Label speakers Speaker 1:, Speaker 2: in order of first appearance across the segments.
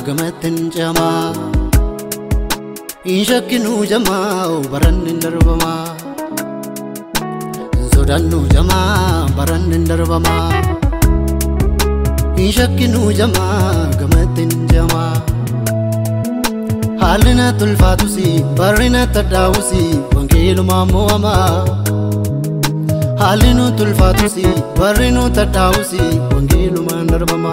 Speaker 1: gamatin jama Inshakinu jama baranin darbama Zodanu jama baranin darbama Inshakinu jama gamatin jama Halina tulfatusi barina tadawusi wangilu mamuama Halinu tulfatusi barinu tadawusi wangilu mandarbama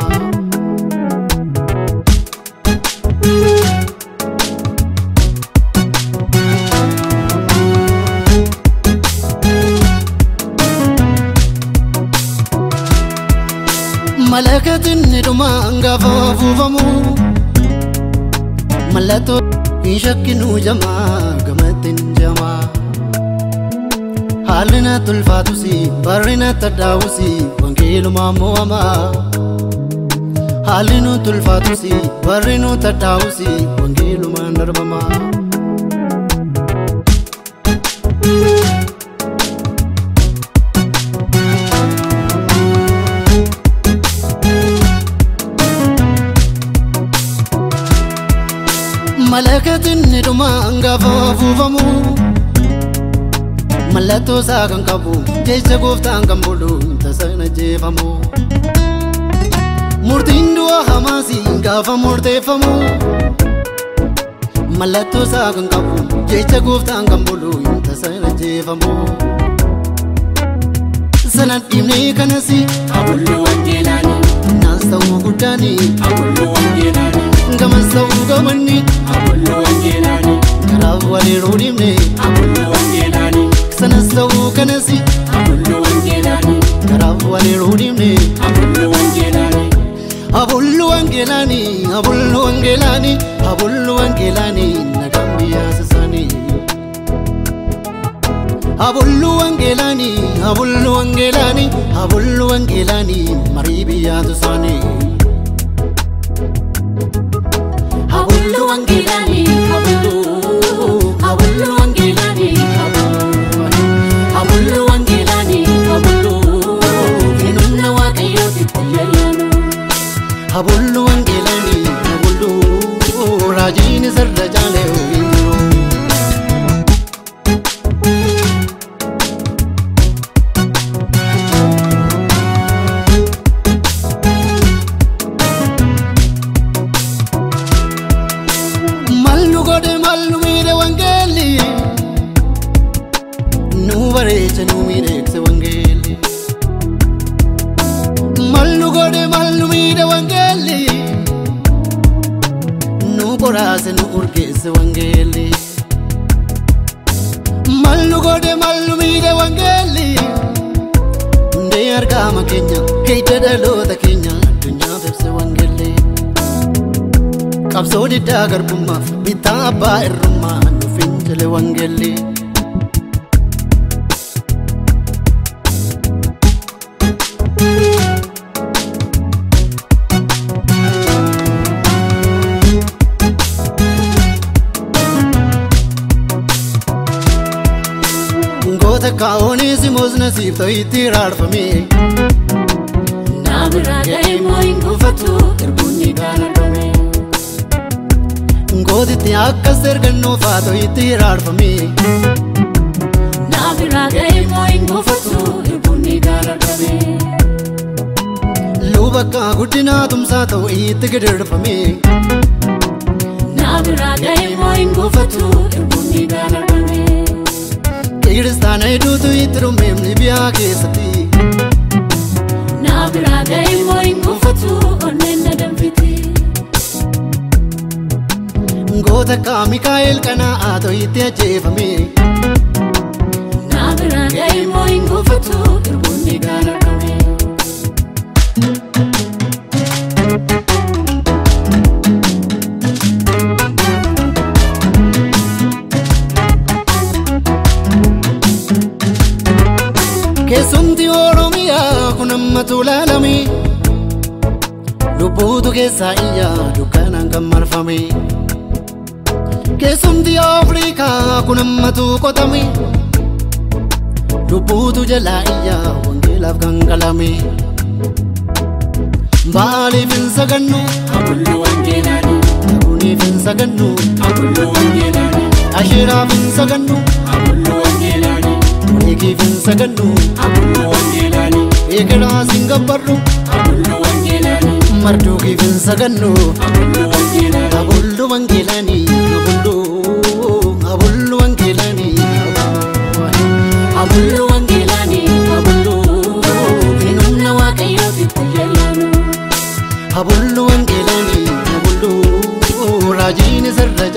Speaker 1: Malakatin niduma angafa fufamu Malato inshakinu jama gamatin jama Halina tulfatusi barina tadawusi wangilu mamuama Halinu tulfatusi barinu tadawusi wangilu mandarbama Malakatin niduma angafa fufamu Malato sakan kabu jecha goftaan kan bulu tasana jefamu Murtindu hamasi gafa murtefamu Malato sakan kabu jecha goftaan kan bulu tasana jefamu Sanat imne kanasi
Speaker 2: abullu wangelani
Speaker 1: nasawu gudani
Speaker 2: abullu wangelani
Speaker 1: gamasawu gamani
Speaker 2: abullu wangelani
Speaker 1: karawali rodimne
Speaker 2: abullu wangelani
Speaker 1: sanasawu kanasi
Speaker 2: abullu wangelani
Speaker 1: karawali rodimne
Speaker 2: abullu wangelani
Speaker 1: abullu wangelani abullu wangelani abullu wangelani nagambiya sasani abullu wangelani abullu wangelani abullu wangelani maribiya sasani
Speaker 2: abullu wangelani abullu wangelani abullu wangelani abullu inna waqiyati tayyana
Speaker 1: abullu wangelani abullu rajini sarrajale Numire wangeli mallu gode mallu mire wangeli nu korase nu urgese wangeli mallu gode mallu mire wangeli nde argama kenya keitadalo ta kenya dunya bebse wangeli qabsodi dagar bumma bitaba irma nu finjele wangeli Kaoni si mosna sif to itirar fami
Speaker 2: Nabra gai moingu fatu erbuni gana dome
Speaker 1: Ngodi ti akka serganno fato itirar fami
Speaker 2: Nabra gai moingu fatu erbuni gana dome
Speaker 1: Lubaka gudina tumsa to itigir fami
Speaker 2: Nabra gai moingu fatu erbuni gana dome
Speaker 1: Kiristana idutu itru memni biya kesati
Speaker 2: Nabra gai moingu fatu onenda damfiti
Speaker 1: Ngota ka Mikael kana ato itya jefami
Speaker 2: Nabra gai moingu fatu erbuni gana dome Kesumti oromia kunamma tulalami Lubutu kesa iya dukanan kamarfami Kesumti Afrika kunamma tu kotami Lubutu jala iya wangilaf kangalami Bali bin sagannu abullu wangelani
Speaker 1: Ekerafin sagannu
Speaker 2: Abullu wangeelani
Speaker 1: Ekifin sagannu
Speaker 2: Abullu wangeelani
Speaker 1: Ekerasin gabbarru
Speaker 2: Abullu wangeelani
Speaker 1: Mardu kifin sagannu
Speaker 2: Abullu wangeelani
Speaker 1: Abullu wangeelani Abullu wangeelani
Speaker 2: Abullu wangeelani Abullu Hinumna waaqayyooti tajaajilanu
Speaker 1: Abullu wangeelani Abullu Raajini sirra